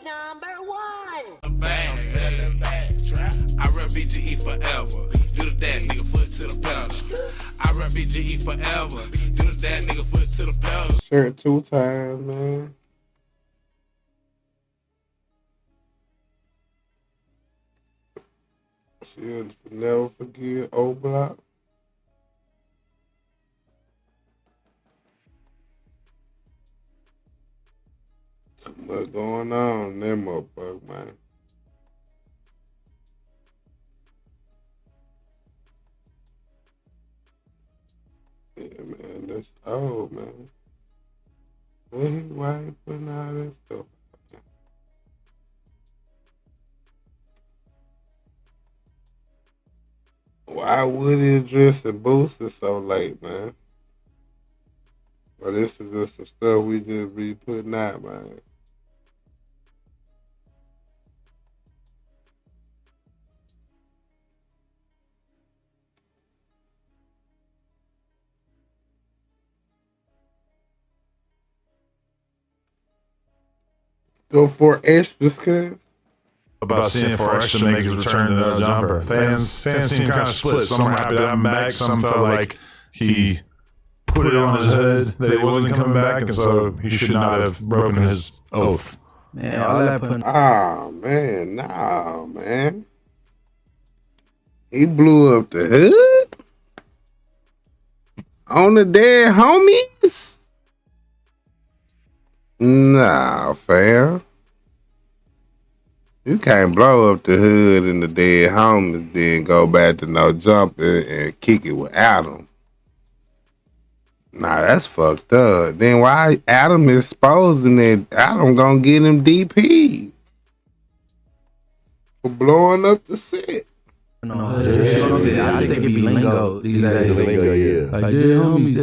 #1. I run BGE forever. Do the dad nigga foot to the pedal. I run BGE forever. Do the dad nigga foot to the pedal. Shirt 2 times, man. She'll never forget old block. Too much going on in that motherfucker, man. Yeah, man, that's old, man. Why he putting all that stuff? Why would he address the booster so late, man? But this is just some stuff we just be putting out, man. Go for extras, cuz. About seeing for extra make his return to the jumper. Fans seem kind of split. Some were happy to have him back. Some felt like he put it on his head that he wasn't coming back, and so he should not have broken his oath. Man, all that putting. Oh, man, no, man. He blew up the hood on the dead homies? Nah, fam. You can't blow up the hood and the dead homies, then go back to no jumping and kick it with Adam. Nah, that's fucked up. Then why Adam exposing it? Adam gonna get him DP for blowing up the set. I think it be lingo these days. Lingo, yeah. Like, dead homies,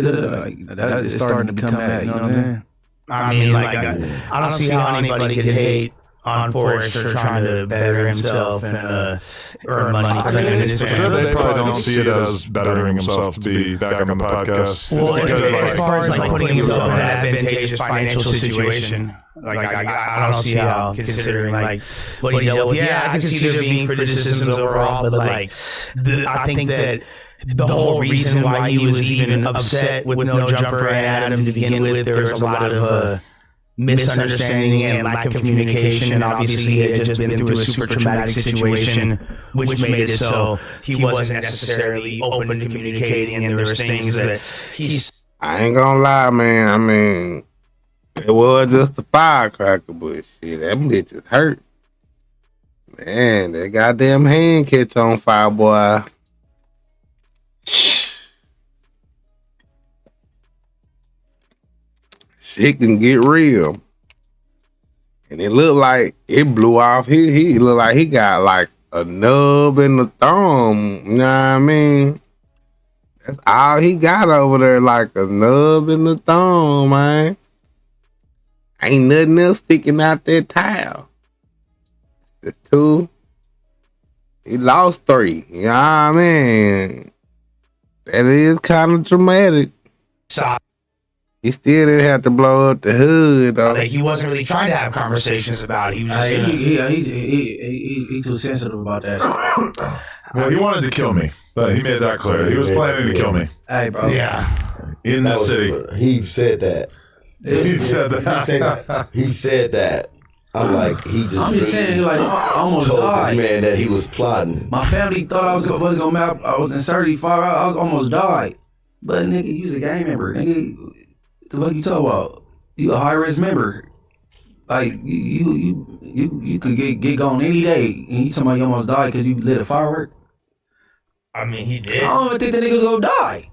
that is starting to become that, you know what I'm saying? I mean, like, I don't see how anybody could hate on Porsche for trying to better himself and earn money. They probably don't see it as bettering himself to be back on the podcast. Well, as far as like putting himself in an advantageous financial situation, like I don't see how, considering like what he dealt with. Yeah, I can see there being criticisms overall, but like I think that the whole reason why he was even upset with no jumper and Adam to begin with, there was a lot of misunderstanding and lack of communication, and obviously he had just been through a super traumatic situation, which made it so he wasn't necessarily open to communicating, and there was things that he's. I ain't gonna lie, man. I mean, it was just a firecracker, but shit, that bitch is hurt. Man, that goddamn hand catch on fire, boy. Shit can get real. And it looked like it blew off. He looked like he got like a nub in the thumb. You know what I mean? That's all he got over there, like a nub in the thumb, man. Ain't nothing else sticking out that towel. It's 2. He lost 3. You know what I mean? That is kind of traumatic. He still didn't have to blow up the hood, though. Like, he wasn't really trying to have conversations about it. He was just He's too sensitive about that. Well, he wanted to kill me. He made that clear. He was planning to kill me. Hey, bro. Yeah. In the city. He said that. He said that. He said that. I'm like, he just. I'm just saying, like, I almost told died. this man that he was plotting. My family thought I was gonna I was in surgery 5 hours. I was almost died. But nigga, you's a gang member, nigga. The fuck you talking about? You a high risk member. Like you could get gone any day, and you talking about you almost died because you lit a firework. I mean, he did. I don't even think that nigga was gonna die.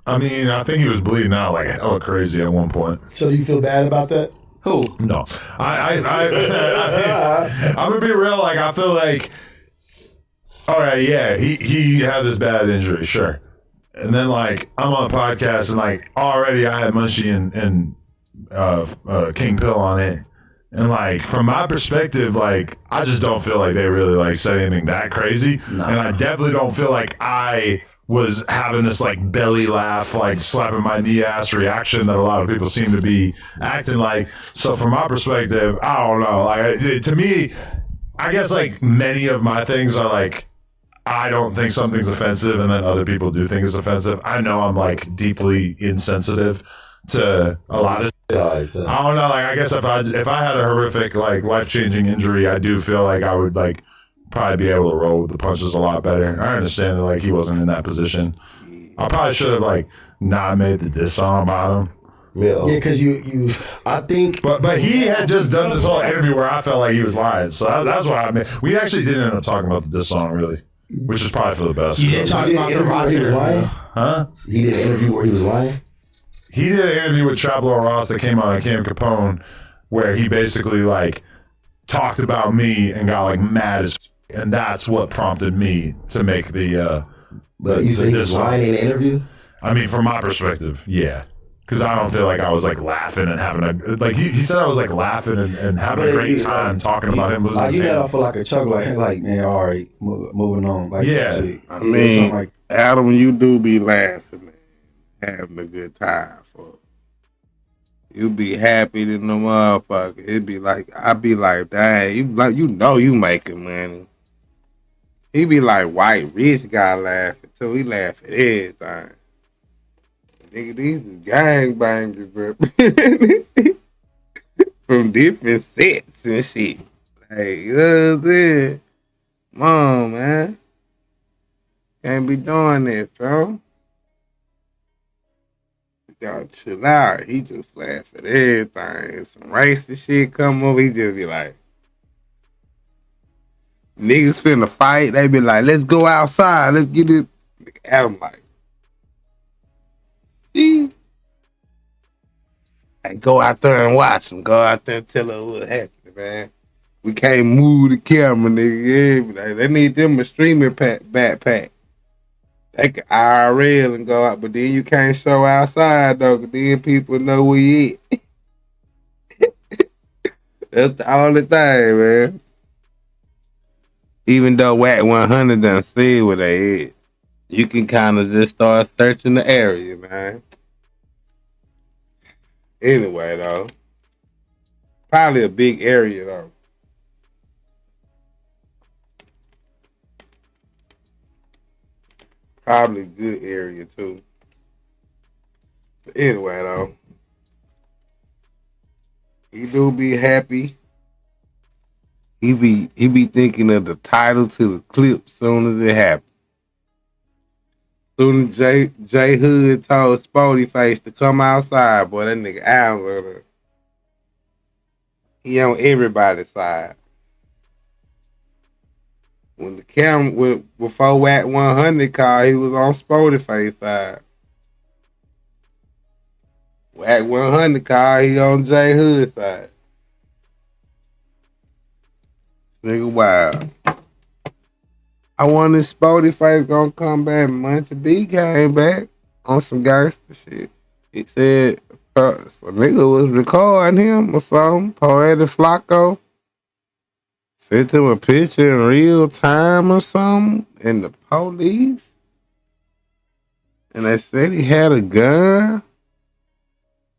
I mean, I think he was bleeding out like hella crazy at one point. So do you feel bad about that? Who? No, I'm gonna be real. Like, I feel like, all right, yeah, he had this bad injury, sure. And then, like, I'm on a podcast, and, like, already I had Munchie and King Pill on it. And, like, from my perspective, like, I just don't feel like they really, like, said anything that crazy. Nah. And I definitely don't feel like I was having this like belly laugh, like slapping my knee ass reaction that a lot of people seem to be acting like. So from my perspective, I don't know. Like to me, I guess like many of my things are like, I don't think something's offensive, and then other people do think it's offensive. I know I'm like deeply insensitive to a lot of. I don't know. Like I guess if I had a horrific like life-changing injury, I do feel like I would like probably be able to roll with the punches a lot better. I understand that like he wasn't in that position. I probably should have like not made the diss song about him. Yeah, because you, I think. But he had just done this whole interview where I felt like he was lying. So that's why I mean, we actually didn't end up talking about the diss song really, which is probably for the best. You didn't talk about the roster, huh? He did an interview where he was lying. He did an interview with Traplo Ross that came on Cam Capone, where he basically like talked about me and got like mad as, and that's what prompted me to make the. But you said he was lying in the interview. I mean, from my perspective, yeah. Because I don't feel like I was like laughing and having a like he said I was like laughing and having a great time talking about him losing. You got off for like a chuckle, like man, all right, moving on. Like yeah, shit. I mean, like, Adam, you do be laughing, man, having a good time. For you be happy than the motherfucker. It'd be like I be like, dang, you making money. He be like white rich guy laughing too. He laugh at everything. Nigga, these is gangbangers up from different sets and shit. Like, you know what I'm saying? Come on, man. Can't be doing that, bro. You gotta chill out. He just laugh at everything. If some racist shit come over, he just be like, niggas finna fight. They be like, let's go outside. Let's get it. Adam like, hey, go out there and watch them. Go out there and tell her what happened, man. We can't move the camera, nigga. Yeah, they need them a streaming backpack. They can IRL and go out, but then you can't show outside, though, because then people know where you at. That's the only thing, man. Even though Whack 100 done said what they at, you can kind of just start searching the area, man. Anyway, though. Probably a big area, though. Probably a good area, too. But anyway, though. He do be happy. He be thinking of the title to the clip soon as it happens. Soon as J Hood told Spody Face to come outside, boy, that nigga out. He on everybody's side. When the camera, before Wack 100 called, he was on Spody Face side. Wack 100 called, he on J Hood side. Nigga, wow. I wonder if Spody Face gonna come back. Munchie B came back on some gangster shit. He said a nigga was recording him or something. Poetic Flacco sent him a picture in real time or something. And the police. And they said he had a gun.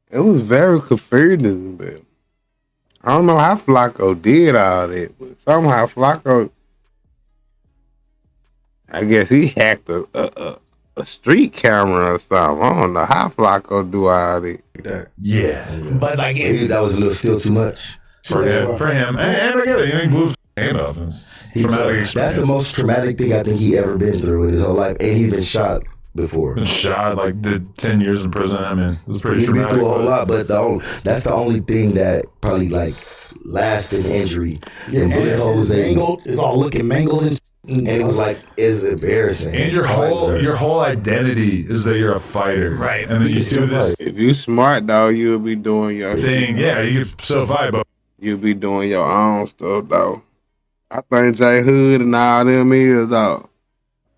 It was very confusing, but I don't know how Flacco did all that, but somehow Flacco, I guess he hacked a street camera or something. I don't know how Flacco do all that. Yeah. But like, Maybe that was a little still too much for him. And I get it. He blew his hand off. That's the most traumatic thing I think he ever been through in his whole life, and he's been shot before. Been shot, like did 10 years in prison. I mean, it was pretty He's traumatic. been through a whole lot, but that's the only thing that probably like lasting injury. Your bullet holes mangled. It's all looking mangled and it was like, it's embarrassing. And your whole identity is that you're a fighter, right? And then you do this. If you smart, dog, you'll be doing your thing. Yeah, you can still fight, but you'll be doing your own stuff, though. I think J Hood and all them is, though.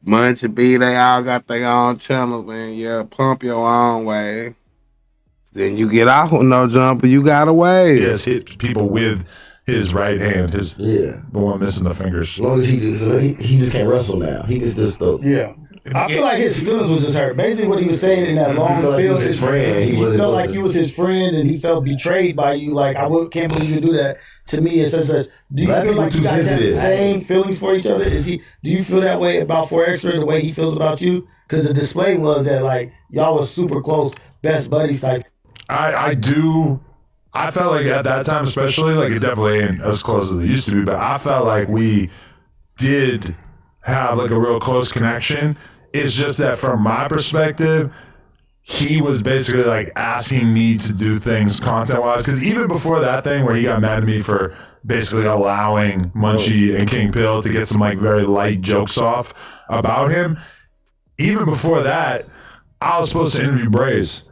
Munchie B, they all got their own channels, man. Yeah, pump your own way. Then you get off with no jumper, you got away. Yes, hit people with his right hand, the one missing the fingers. As long as he just can't wrestle now. He can just Yeah. I feel like his feelings was just hurt. Basically, what he was saying in that long felt like spiel, he was his friend. He He felt like you was his friend, and he felt betrayed by you. Like, can't believe you do that to me. It's such a. Do you Black feel people like you too guys have the sensitive. same feelings for each other? Do you feel that way about 4Extra the way he feels about you? Because the display was that like y'all was super close, best buddies type. I do. I felt like at that time, especially, like it definitely ain't as close as it used to be, but I felt like we did have like a real close connection. It's just that from my perspective, he was basically like asking me to do things content wise. Because even before that thing where he got mad at me for basically allowing Munchie and King Pill to get some like very light jokes off about him, even before that, I was supposed to interview Braze.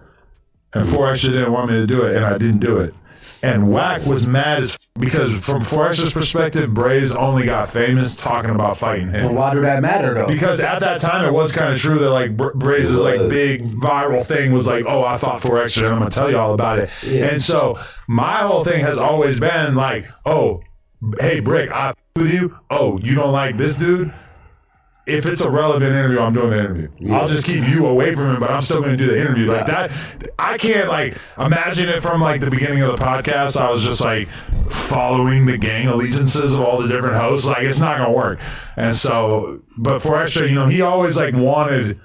And 4Extra didn't want me to do it, and I didn't do it. And Wack was mad as because from 4Extra's perspective, Braze only got famous talking about fighting him. And why do that matter though? Because at that time, it was kind of true that like Braze's like big viral thing was like, oh, I fought 4Extra, and I'm gonna tell you all about it. Yeah. And so my whole thing has always been like, oh, hey Brick, I with you. Oh, you don't like this dude? If it's a relevant interview, I'm doing the interview. Yeah. I'll just keep you away from him, but I'm still going to do the interview. Like that, I can't like imagine it from like the beginning of the podcast. I was just like following the gang allegiances of all the different hosts. Like it's not going to work. And so, but 4Extra, you know, he always like wanted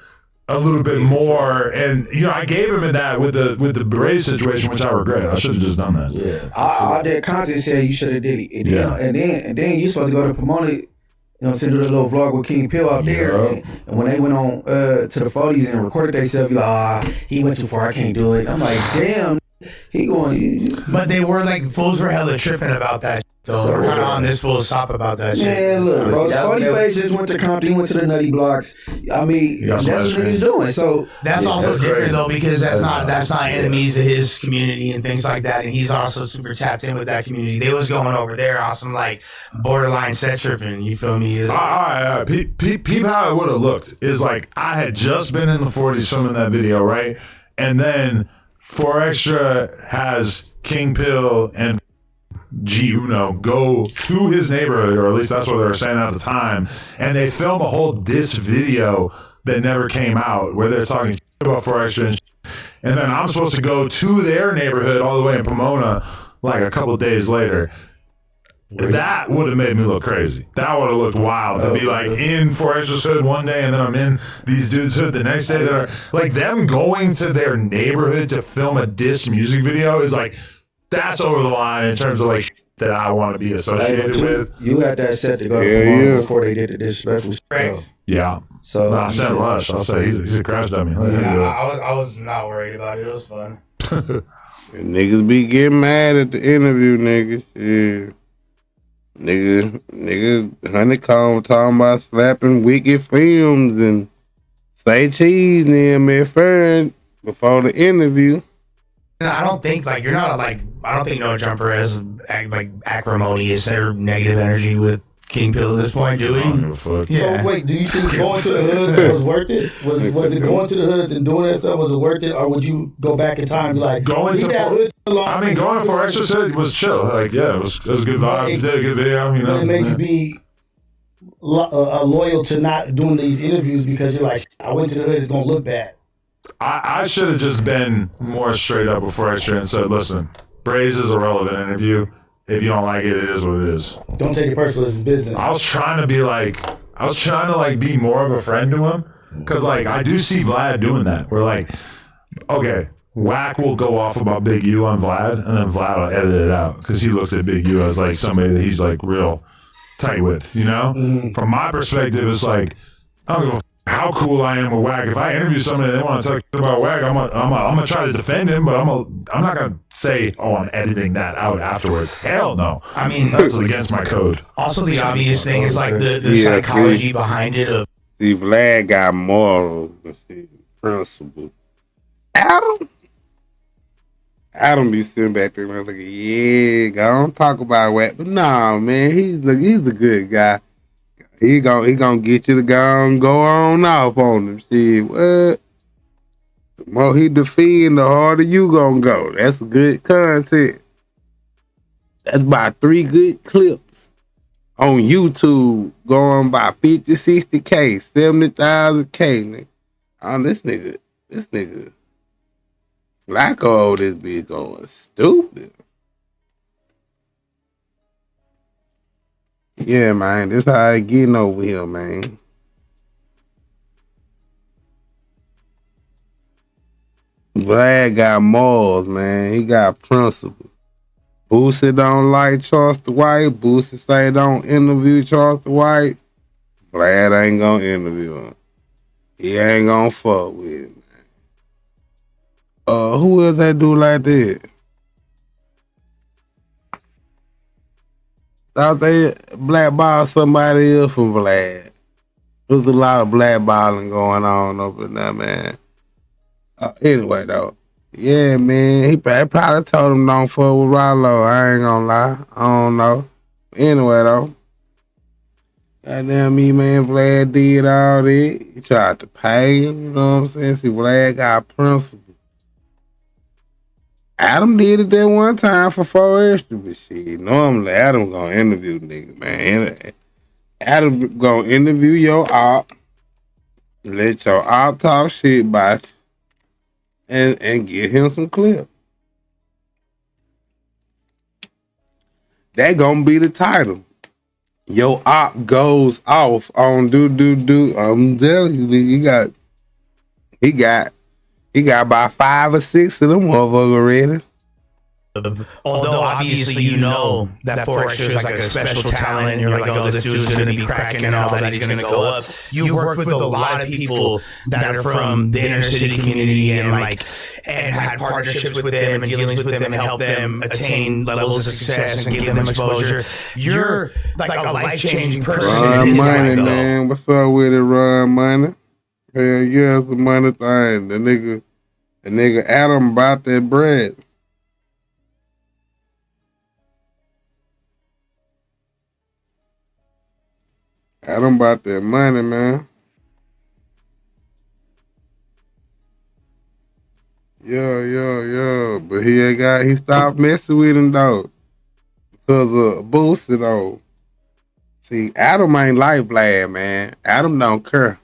a little bit more, and you know, I gave him in that with the Braze situation, which I regret. I should have just done that. Yeah, I did content said you should have did it. And then you supposed to go to promote it. You know, send a little vlog with King Pill out there, and when they went on to the Follies and recorded themselves, like, he went too far, I can't do it. I'm like, damn, he going. But they were like, fools were hella tripping about that. So we're kind of on this full stop about that shit. Man, look, bro, Spotty Face just went to Compton, he went to the Nutty Blocks. I mean, that's what he's doing. So that's also different though, because that's not enemies to his community and things like that, and he's also super tapped in with that community. They was going over there on some like borderline set tripping. You feel me? All right. Peep how it would have looked. Is like I had just been in the 40s filming that video, right? And then 4Extra has King Pill and G-Uno go to his neighborhood, or at least that's what they were saying at the time, and they film a whole diss video that never came out where they're talking shit about 4Extra and then I'm supposed to go to their neighborhood all the way in Pomona like a couple of days later. That would have made me look crazy. That would have looked wild to be like in 4Extra's hood one day and then I'm in these dudes' hood the next day. That are like them going to their neighborhood to film a diss music video is like, that's over the line in terms of like that I want to be associated with. You had that set to go to Pomona before they did the disrespectful stuff. Yeah. So I said Lush. I'll say he's a crash dummy. I was not worried about it. It was fun. Niggas be getting mad at the interview, niggas. Yeah. Nigga, Honeycomb talking about slapping wicked films and say cheese near me first before the interview. I don't think like you're not like I don't think No Jumper has like acrimonious or negative energy with King Pill at this point, do we? Yeah. So wait, do you think going to the hoods was worth it? Was it going to the hoods and doing that stuff, was it worth it, or would you go back in time and be like, going to that hood alone? I mean, going to 4Extra hood was chill. Like, yeah, it was a good vibe. Did a good video, you know. But it made you be loyal to not doing these interviews because you're like, I went to the hood, it's gonna look bad. I should have just been more straight up with 4Extra and said, listen, Braze is a relevant interview. If you don't like it, it is what it is. Don't take it personal. This is business. I was trying to be more of a friend to him. Because, like, I do see Vlad doing that. We're like, okay, Wack will go off about Big U on Vlad, and then Vlad will edit it out. Because he looks at Big U as, like, somebody that he's, like, real tight with, you know? Mm-hmm. From my perspective, it's like, I don't give a how cool I am with Wack. If I interview somebody that they want to talk about Wack, I'm gonna try to defend him, but I'm not gonna say, oh, I'm editing that out afterwards. Hell no. I mean, that's against my code. Also, the obvious thing is like the psychology behind it. Of see, Vlad got morals, principles. Adam be sitting back there and I'm like, yeah, don't talk about Wack, but nah, man, he's a good guy. He gonna get you to go on off on him. See what? The more he defend, the harder you gonna go. That's good content. That's about 3 good clips on YouTube going by 50, 60K, 70,000K, nigga. Oh, this nigga, Flacco, this bitch going stupid. Yeah, man, this how I getting over here, man. Vlad got morals, man. He got principles. Boosie don't like Charles the White. Boosie say don't interview Charles the White. Vlad ain't gonna interview him. He ain't gonna fuck with him. Who else that do like that? Thought they blackball somebody else from Vlad. There's a lot of blackballing going on over there, man. Anyway, though. Yeah, man. He probably told him don't fuck with Rollo. I ain't gonna lie. I don't know. Anyway, though. Goddamn me, man. Vlad did all that. He tried to pay him. You know what I'm saying? See, Vlad got principles. Adam did it that one time for 4 extra, but shit. Normally, Adam gonna interview the nigga, man. Adam gonna interview your op. Let your op talk shit about you. And get him some clip. That gonna be the title. Your op goes off on do. I'm telling you, he got about 5 or 6 of them motherfuckers already. Although obviously you know that 4 Extra is like a special talent, and you're like, oh, this dude's gonna be cracking and all that, he's gonna go up. You've worked with a lot of people that are from the inner city community and had partnerships with them and dealings with them and help them attain levels of success and give them exposure. You're like a life-changing person. Run Money, man. What's up with it, Run Money? Hell yeah, it's a money thing. The nigga Adam bought that bread. Adam bought that money, man. Yeah. But he stopped messing with him, though. Because of Boosie, though. See, Adam ain't like Vlad, man. Adam don't care.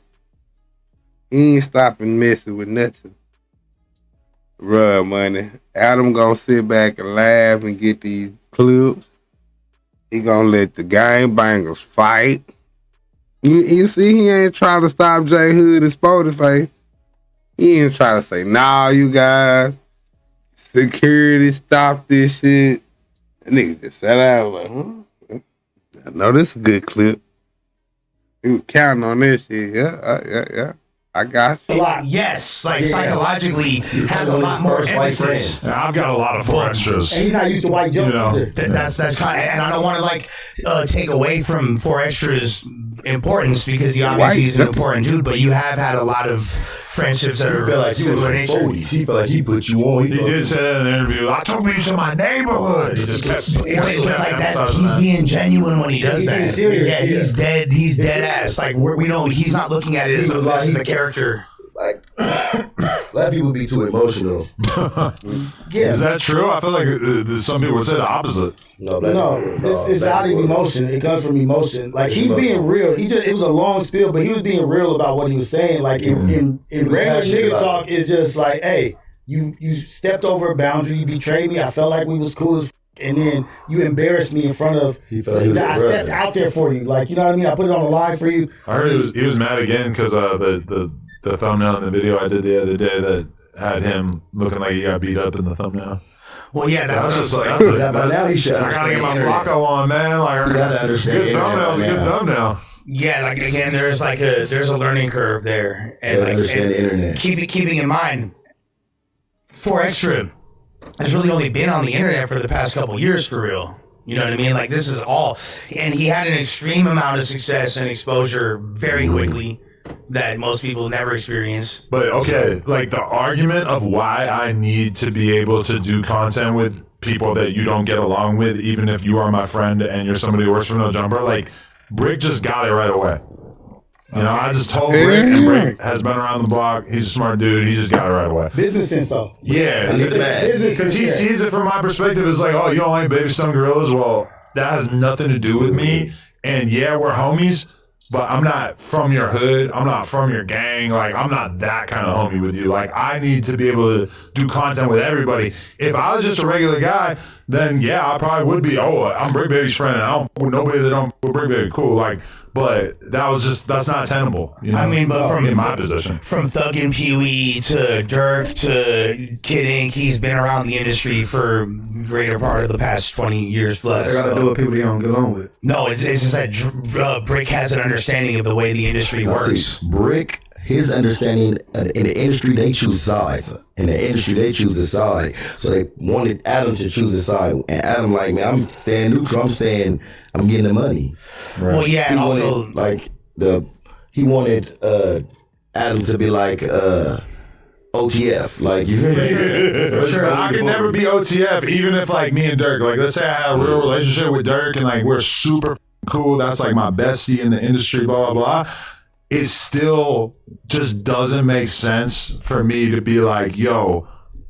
He ain't stopping messing with nothing. Run Money. Adam gonna sit back and laugh and get these clips. He gonna let the gangbangers fight. You see, he ain't trying to stop J Hood and Spotify. He ain't trying to say, nah, you guys, security, stop this shit. That nigga just sat down like, I know this is a good clip. He was counting on this shit. Yeah. I got you. Yes, psychologically has a lot more emphasis. I've got a lot of 4 Extras. And he's not used to white jokes either. That's kind of, and I don't want to take away from 4 Extra's importance because he obviously is an important dude, but you have had a lot of friendships that are like similar nature. He felt like he put you on. He did say that in the interview. I took me to my neighborhood. He just kept like that. He's being genuine when he does that. Serious. Yeah, he's dead. He's dead ass. Like we don't. He's not looking at it as this is the character. Like, black people be too emotional. Yeah. Is that true? I feel like some people would say the opposite. No, it's out of emotion. It comes from emotion. Like, he's being real. It was a long spiel, but he was being real about what he was saying. Like, in regular nigga talk, it's just like, hey, you stepped over a boundary, you betrayed me, I felt like we was cool as and then you embarrassed me in front of. He felt he was I stepped out there for you. Like, you know what I mean? I put it on the line for you. I heard he was mad again because the thumbnail in the video I did the other day that had him looking like he got beat up in the thumbnail. Well, yeah, that's just like but now he should. I gotta get my Flacco on, man. Like, good thumbnail's a good thumbnail. Yeah, like again, there's a learning curve there, and understand the internet. Keeping in mind, 4 Extra has really only been on the internet for the past couple years, for real. You know what I mean? Like, this is all, and he had an extreme amount of success and exposure very quickly that most people never experience. But okay, like the argument of why I need to be able to do content with people that you don't get along with, even if you are my friend and you're somebody who works for No Jumper, like Brick just got it right away. You know, I just told Brick, and Brick has been around the block. He's a smart dude. He just got it right away. Business sense, though. Yeah, because he sees it from my perspective. It's like, oh, you don't like Baby Stone Gorillas? Well, that has nothing to do with me. And yeah, we're homies, but I'm not from your hood. I'm not from your gang. Like, I'm not that kind of homie with you. Like, I need to be able to do content with everybody. If I was just a regular guy, then yeah, I probably would be, I'm Brick Baby's friend, and I don't with nobody that don't with Brick Baby. Cool. Like, but that's not tenable. You know? I mean, but in my position. From Thug and Pee Wee to Dirk to Kid Ink, he's been around the industry for greater part of the past 20 years plus. They gotta do what people they don't get on with. No, it's just that Brick has an understanding of the way the industry works. Brick, his understanding in the industry, they choose sides. In the industry, they choose a side. So they wanted Adam to choose a side, and Adam like, man, I'm staying neutral. I'm getting the money. Right. Well, yeah, and also he wanted Adam to be like OTF, like, you feel me? For sure. I could never be OTF, even if like me and Dirk, like, let's say I had a real relationship with Dirk and like we're super cool. That's like my bestie in the industry, blah, blah, blah. It still just doesn't make sense for me to be like, yo,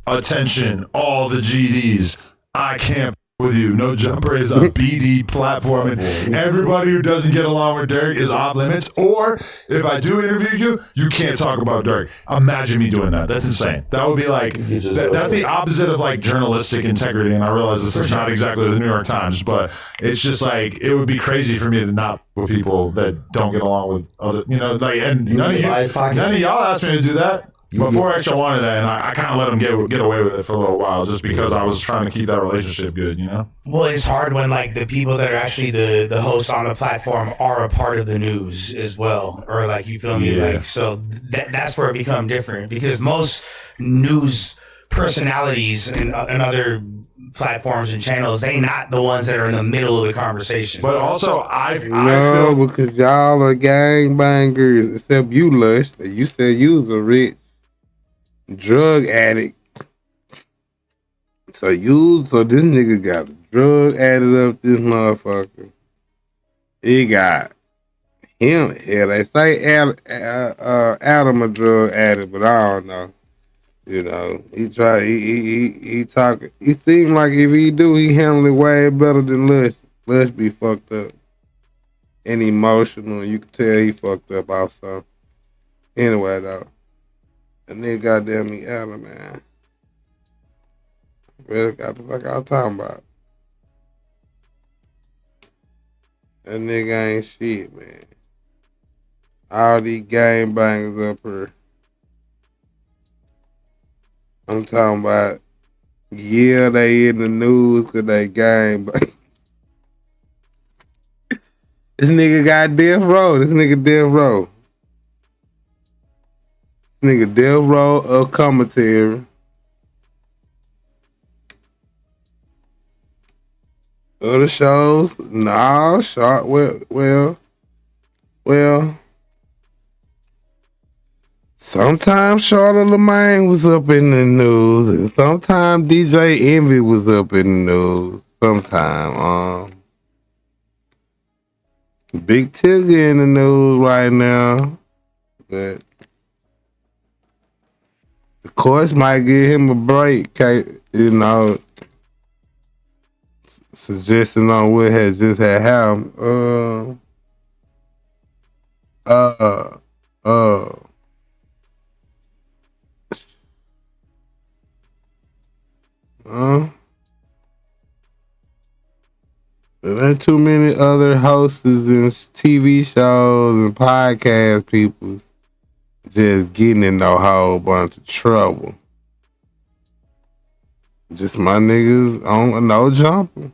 attention, all the GDs, I can't with you. No Jumper is a BD platform, and everybody who doesn't get along with Dirk is off limits. Or if I do interview you, you can't talk about Dirk. Imagine me doing that. That's insane. That would be like, that's the opposite of like journalistic integrity. And I realize this is not exactly the New York Times, but it's just like, it would be crazy for me to not with people that don't get along with other, like, and none of y'all asked me to do that. Before Extra wanted that, and I kind of let him get away with it for a little while, just because I was trying to keep that relationship good, Well, it's hard when like the people that are actually the hosts on the platform are a part of the news as well, or like, you feel me? Like, so that's where it becomes different, because most news personalities and other platforms and channels, they not the ones that are in the middle of the conversation. But also, I feel because y'all are gangbangers, except you, Lush. You said you was a rich drug addict. So this nigga got a drug added up this motherfucker. He got him. Yeah, they say Adam a drug addict, but I don't know. He talk. He seem like if he do, he handle it way better than Lush. Lush be fucked up and emotional. You can tell he fucked up also. Anyway, though. That nigga goddamn me Adam, man. Really got the fuck I was talking about. That nigga ain't shit, man. All these gangbangers up here. I'm talking about, yeah, they in the news because they gangbang. This nigga got death row. This nigga death row of commentary. Other shows, no, short. Well. Sometimes Charlotte Lemaine was up in the news, and sometimes DJ Envy was up in the news. Sometimes, Big Tigger in the news right now, but the courts might give him a break, suggesting on what had just had happened. There ain't too many other hosts and TV shows and podcast people just getting in a whole bunch of trouble. Just my niggas on No Jumper.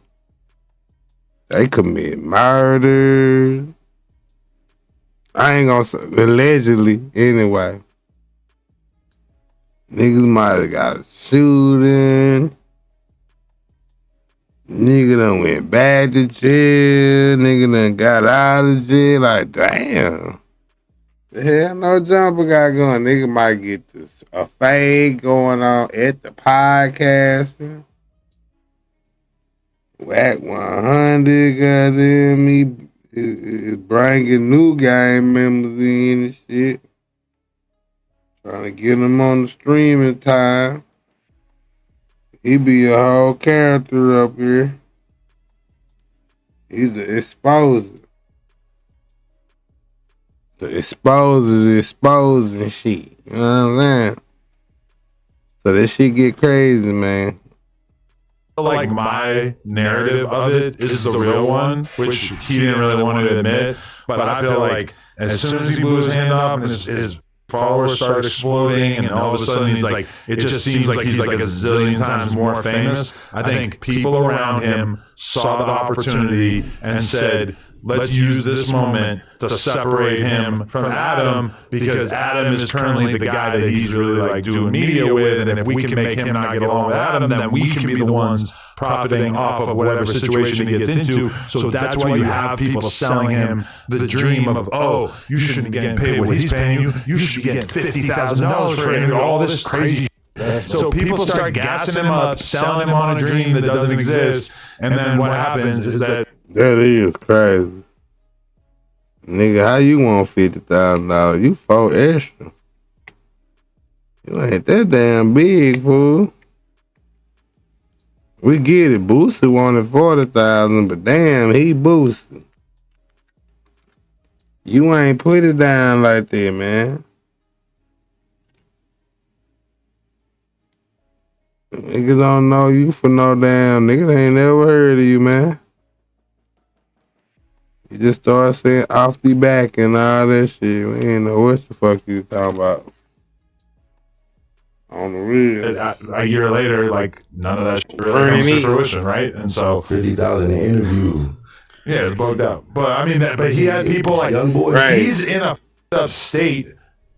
They commit murder. I ain't gonna say, allegedly, anyway. Niggas might have got a shooting. Nigga done went back to jail. Nigga done got out of jail. Like, damn. The hell No Jumper got going. Nigga might get a fade going on at the podcasting. Whack 100, goddamn me, is bringing new gang members in and shit. Trying to get them on the streaming time. He be a whole character up here. He's an exposer. The exposing shit. You know what I'm saying? So that shit get crazy, man. Like my narrative of it is the real one, which he didn't really want to admit. But I feel like as soon as he blew his hand off and his followers started exploding, and all of a sudden he's like, it just seems like he's like a zillion times more famous. I think people around him saw the opportunity and said, let's use this moment to separate him from Adam, because Adam is currently the guy that he's really like doing media with, and if we can make him not get along with Adam, then we can be the ones profiting off of whatever situation he gets into. So that's why you have people selling him the dream of, oh, you shouldn't be getting paid what he's paying you. You should be getting $50,000 for it, and all this crazy. So people start gassing him up, selling him on a dream that doesn't exist, and then what happens is that is crazy. Nigga, how you want $50,000? You 4 extra. You ain't that damn big, fool. We get it. Boosie wanted 40,000, but damn, he boosted. You ain't put it down like that, man. Niggas don't know you for no damn. Niggas ain't never heard of you, man. You just start saying off the back and all that shit. We ain't know what the fuck you talking about. On the real. A year later, like, none of that shit really comes to fruition, right? And so 50,000 an interview. Yeah, it's bugged out. But I mean, but he had people like, young boy. Right. He's in a up state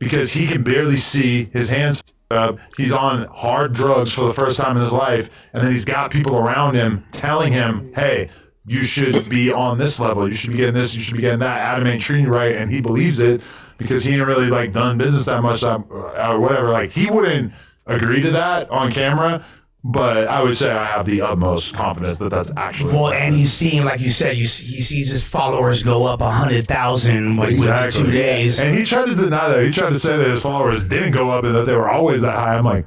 because he can barely see, his hands up. He's on hard drugs for the first time in his life, and then he's got people around him telling him, hey, you should be on this level. You should be getting this. You should be getting that. Adam ain't treating you right, and he believes it because he ain't really like done business that much or whatever. Like, he wouldn't agree to that on camera, but I would say I have the utmost confidence that that's actually. Well, and he's seeing, like you said, he sees his followers go up 100,000 like within 2 days. And he tried to deny that. He tried to say that his followers didn't go up and that they were always that high. I'm like,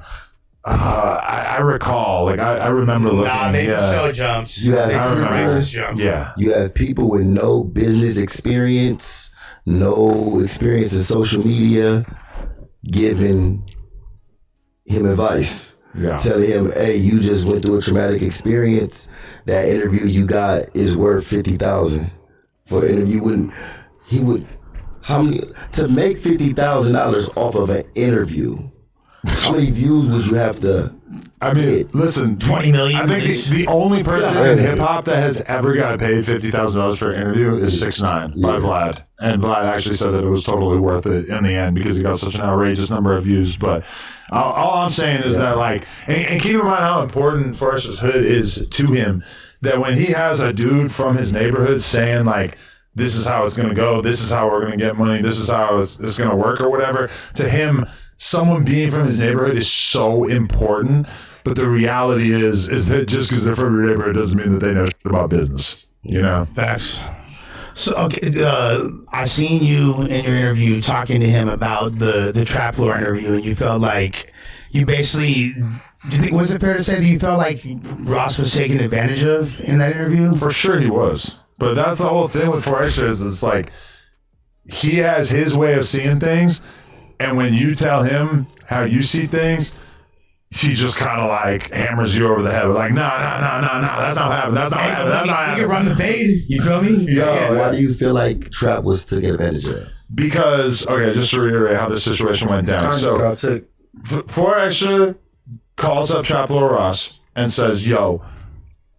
I recall, like I remember looking. Nah, they show jumps. You have, I remember jumps. Yeah. You have people with no business experience, no experience in social media, giving him advice. Yeah. Telling him, hey, you just went through a traumatic experience. That interview you got is worth 50,000 for an interview. He would, how many, to make $50,000 off of an interview, how many views would you have to? I mean, listen, 20 million. I think the only person in hip hop that has ever got paid $50,000 for an interview is 6ix9ine by Vlad, and Vlad actually said that it was totally worth it in the end because he got such an outrageous number of views. But all I'm saying is that, like, and keep in mind how important Forrester's Hood is to him. That when he has a dude from his neighborhood saying, like, this is how it's gonna go, this is how we're gonna get money, this is how it's gonna work or whatever, to him, someone being from his neighborhood is so important. But the reality is that just because they're from your neighborhood doesn't mean that they know shit about business. You know? Facts. So, okay, I seen you in your interview talking to him about the Trap Lore interview, and you felt like you basically. Do you think, was it fair to say that you felt like Ross was taken advantage of in that interview? For sure he was. But that's the whole thing with Forrester is it's like he has his way of seeing things, and when you tell him how you see things, he just kind of like hammers you over the head with like, no, that's not happening. That's not happening. That's not happening. You can run the fade. You feel me? Yeah. Why do you feel like Trap was taken advantage of? Because, okay, just to reiterate how this situation went down. So, Forrester calls up Trap Lore Ross and says, yo,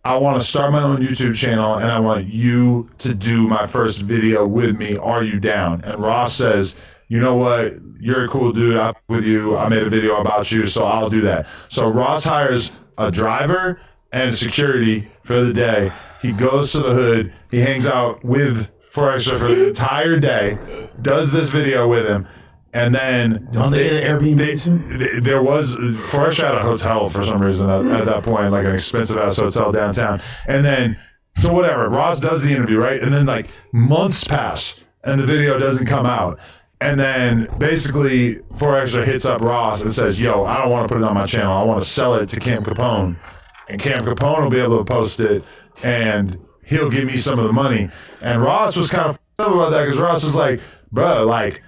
I want to start my own YouTube channel and I want you to do my first video with me. Are you down? And Ross says, you know what? You're a cool dude. I'm with you. I made a video about you, so I'll do that. So Ross hires a driver and security for the day. He goes to the hood. He hangs out with Forrester for the entire day, does this video with him, and then Don't they get an Airbnb? there was Forrester had a hotel for some reason at that point, like an expensive ass hotel downtown. And then so whatever, Ross does the interview, right? And then like months pass and the video doesn't come out. And then basically Forrester hits up Ross and says, yo, I don't want to put it on my channel. I want to sell it to Cam Capone. And Cam Capone will be able to post it and he'll give me some of the money. And Ross was kind of f***ed up about that because Ross is like, bro, like,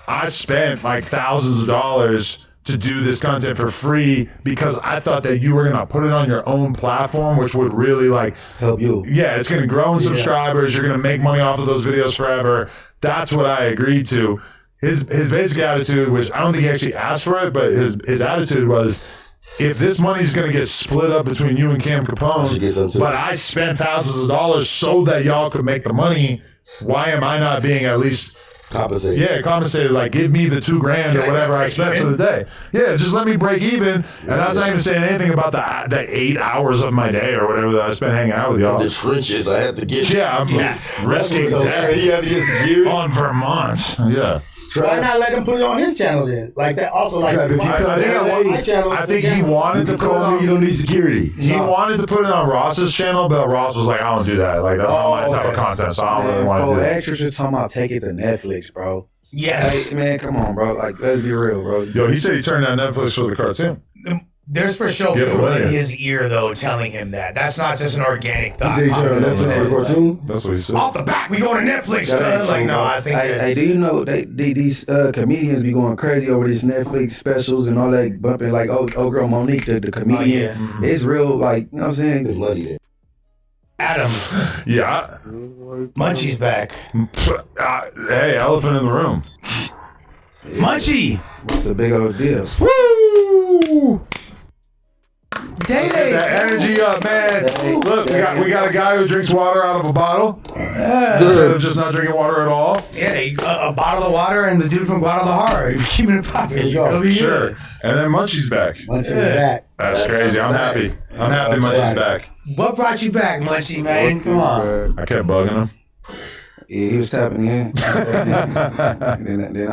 I spent like thousands of dollars to do this content for free because I thought that you were gonna put it on your own platform, which would really like help you. Yeah, it's gonna grow in subscribers. You're gonna make money off of those videos forever. That's what I agreed to. His basic attitude, which I don't think he actually asked for it, but his attitude was, if this money's gonna get split up between you and Cam Capone, but I spent thousands of dollars so that y'all could make the money, why am I not being at least compensated? Yeah, compensated. Like, give me the $2,000 or whatever I spent for the day. Yeah, just let me break even. And that's not even saying anything about the 8 hours of my day or whatever that I spent hanging out with y'all. The trenches I had to get. Yeah, I'm risking death. You have to get security on Vermont. Yeah. Why not let him put it on his channel then? Like that. Also, like I think he wanted to put it on. You don't need security. He wanted to put it on Ross's channel, but Ross was like, I don't do that. Like, that's not my type of content, so I don't really want to do that. Extras are talking about take it to Netflix, bro. Yes. Like, man, come on, bro. Like, let's be real, bro. Yo, he said he turned down Netflix for the cartoon. There's for sure people in his ear, though, telling him that. That's not just an organic thought. He said he turned on Netflix for the cartoon? That's what he said. Off the back, we going to Netflix. Like, no, I think Hey, do you know these comedians be going crazy over these Netflix specials and all that bumping? Like, oh girl Monique, the comedian. It's real, like, you know what I'm saying? Money there. Adam. Yeah. Munchie's back. Hey, elephant in the room. Munchie. It's a big old deal. Woo! Let's get that energy up, man. Look, we got a guy who drinks water out of a bottle instead of just not drinking water at all. Yeah, a bottle of water and the dude from Guadalajara. Keeping it popping. Sure. And then Munchie's back. Munchie's back. That's crazy. I'm happy. Munchie's back. What brought you back, Munchie, man? Come on. I kept bugging him. Yeah, he was tapping in. then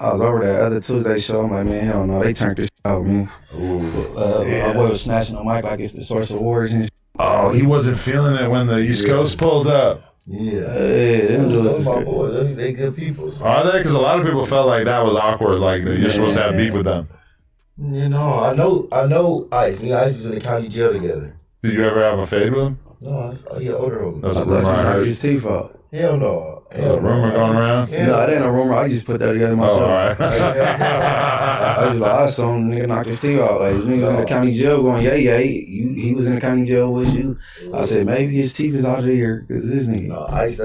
I was over that other Tuesday show. I'm like, man, hell no, they turned this out, man. My boy was snatching the mic like it's the source of origin. And oh, he wasn't feeling it when the East Coast pulled up. Them dudes. My boys, they good people. Are they? Because a lot of people felt like that was awkward. Like you're supposed to have beef with them. You know, I know Ice. Me and Ice was in the county jail together. Did you ever have a fade with him? No, he older than me. That's a rumor I heard. His teeth out. Hell no. There's a rumor going around? No, it ain't a rumor. I just put that together myself. Oh, all right. I was like, I saw him, nigga knock his teeth out. Like, nigga was in the county jail going, yeah, he was in the county jail with you. I said, maybe his teeth is out of here because this nigga. No, Ice,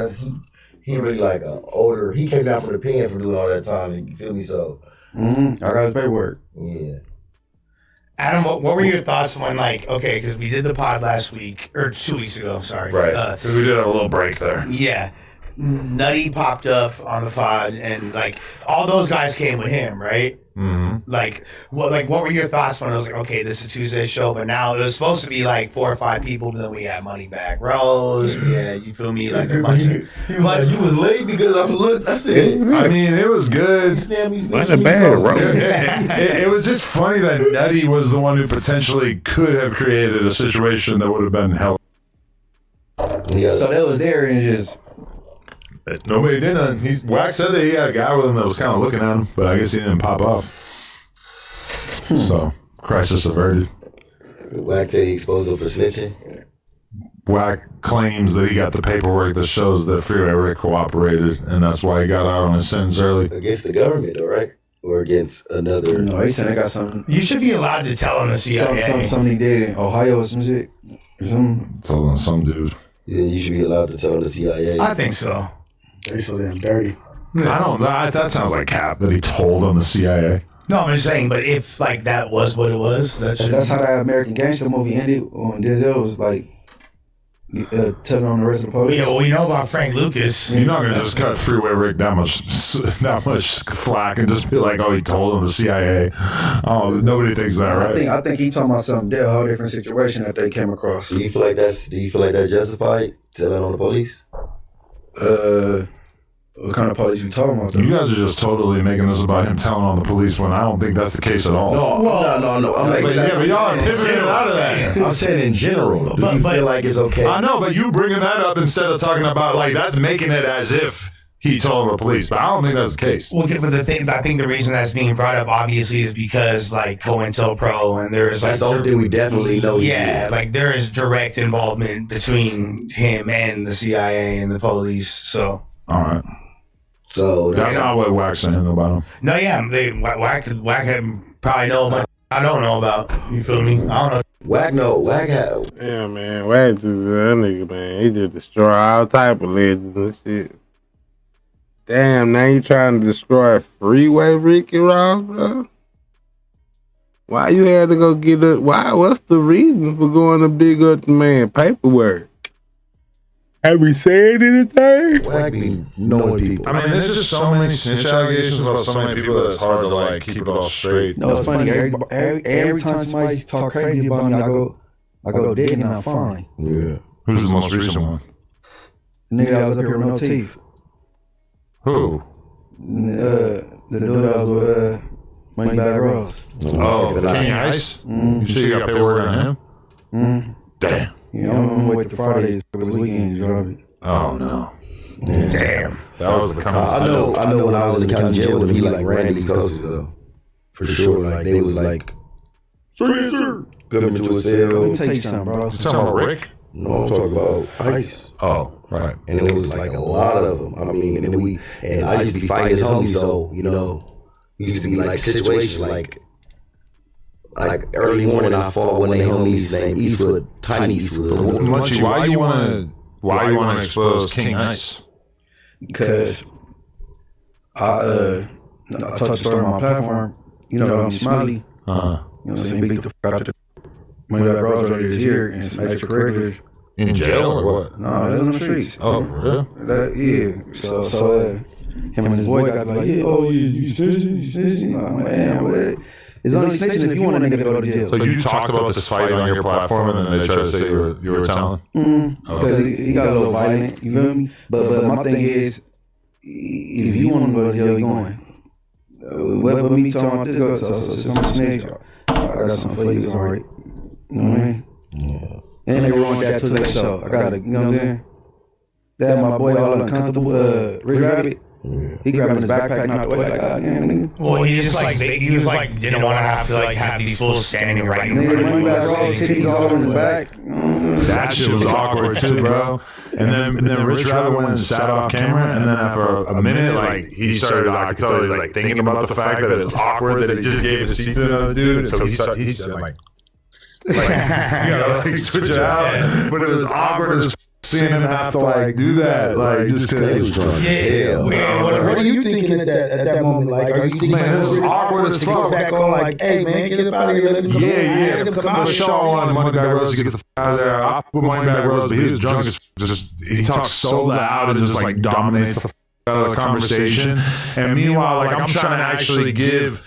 he really like older. He came down from the pen for doing all that time. You feel me? So. I got his paperwork. Yeah. Adam, what were your thoughts when, like, okay, because we did the pod last week, or 2 weeks ago, sorry. Right, because we did have a little break there. Yeah. Nutty popped up on the pod, and, like, all those guys came with him, right? Mm-hmm. Like, what were your thoughts when it was like, okay, this is a Tuesday show, but now it was supposed to be, like, 4 or 5 people, but then we had Money Back Rose, yeah, you feel me? Like, a bunch of... But you was late because I looked, I said... I mean, it was good. Not bad, bro. It was just funny that Nutty was the one who potentially could have created a situation that would have been hell. Yeah. So that was there and just... Nobody did nothing. Wax said that he had a guy with him that was kind of looking at him, but I guess he didn't pop off. So, crisis averted. Wax said he exposed him for snitching. Wack claims that he got the paperwork that shows that Freeway Rick cooperated, and that's why he got out on his sentence early. Against the government, though, right? Or against another... No, he said they got something. You should be allowed to tell him the CIA. Something he did in Ohio or some shit. Or something. Told him some dude. Yeah, you should be allowed to tell the CIA. I think so. They so damn dirty. I don't know. That sounds like cap that he told on the CIA. No, I'm just saying, but if, like, that was what it was, that's how that American Gangster movie ended when Denzel was, like, telling on the rest of the police. Yeah, well, we know about Frank Lucas. You're not going to just cut Freeway Rick that much flack and just be like, oh, he told him the CIA. Oh, nobody thinks that, right? I think he talking about something, a whole different situation that they came across. Do you feel like that's justified, telling on the police? What kind of police you talking about, though? You guys are just totally making this about him telling on the police when I don't think that's the case at all. No. But y'all are pivoting out of that. I'm saying in general. Do you feel like it's okay? I know, but you bringing that up instead of talking about, like, that's making it as if he told the police. But I don't think that's the case. Well, but I think the reason that's being brought up, obviously, is because, like, COINTELPRO, and there's, like... That's the only thing we definitely know. Yeah, like, there is direct involvement between him and the CIA and the police, so... All right. So That's not what Wax saying about him. No, yeah, Wack had probably know, but I don't know about. You feel me? I don't know. Wack had. Yeah, man. Wack just that nigga, man. He just destroy all type of legends and shit. Damn, now you trying to destroy Freeway Ricky Ross, bro? Why you had to go get it? Why? What's the reason for going to big up the man paperwork? Have we said anything? Wack be knowing people. I mean, there's just so many snitch allegations about so many people that it's hard to like keep it all straight. No, it's funny. Every time somebody talk crazy about me, I go digging and I find. Yeah. Who's the most recent one? The nigga that was up here with no teeth. Who? The dude that was with Moneybag Rose. Oh, King Ice? You say you got paperwork on him? Damn. You know, I'm gonna wait till Fridays for this weekend to drop it. Oh, no. Yeah. Damn. That was the comment. I know when I was in the county jail with him, he like ran these coasts though. For sure. Like they was like sir. Good into a cell. Let me tell you something, bro. You talking about Rick? No, I'm talking about Ice. Oh, right. And it was like a lot of them. I mean, and I used to be fighting his homies, so you know, used to be like situations like early morning I fought one of their homies named Eastwood, Tiny Eastwood. Munchie, why you wanna expose King Ice? Because I told the story on my platform. You know, I'm Smiley. You know what I'm saying? Beat the fuck out of the Moneybag Rose earlier this year and some extracurriculars. In jail or what? No, it was on the streets. Oh, really? Yeah. So him and his boy got like, yeah, oh, you snitching? I'm like, man, what? It's only snitching if you want a nigga to go to jail. So you talked about this fight on your platform, and then they tried to say you were telling? Because he got a little violent, you feel me? But my thing is, if you want to go to jail, you going. Whether me talking about this, go, so I'm a snitch. I got something for you, it's all right. You know what I mean? Yeah. And they wrong that to their show. I got to, you know what I'm saying? That my boy all uncomfortable, Rich Rabbit. He grabbed his backpack and knocked away like, ah, yeah, nigga. Well, he just like he was like didn't want to have to like have these fools standing right in front of him. Titties all in his back. That shit was awkward too, bro. And then Rich Rabbit went and sat off camera, and then after a minute, like he started, I could tell, like thinking about the fact that it was awkward that he just gave his seat to another dude. So he said like you gotta like switch it out, but it was awkward as seeing him have to like do that, like just because. What are you thinking at that moment? Like, are you thinking, man, this is awkward as fuck? Back on, like, hey man, get up out of here. Let him come Let him come out. Show on Moneybag Rose to get the fuck out of there. I put Moneybag Rose, but he was drunk as just he talks so loud and just like dominates the fuck out of the conversation. And meanwhile, like I'm trying to actually give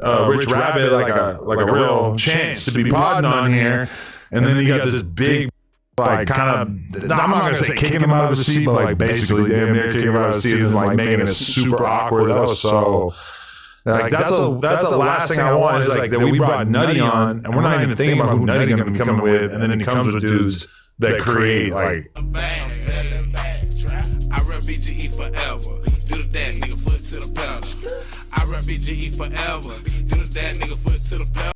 Rich Rabbit like a real chance to be podding on here, and then you got this big. Like kind of, I'm not gonna say kicking him out of the seat, but like basically damn near kicking him out of the seat and like making it super awkward. That was so like that's the last thing I want is like that we brought Nutty on and we're not even thinking about who Nutty gonna be coming with, and then he comes with dudes that create like. I rep BGE forever. Do the that nigga foot to the pedal. I rep BGE forever. Do the that nigga foot to the pedal.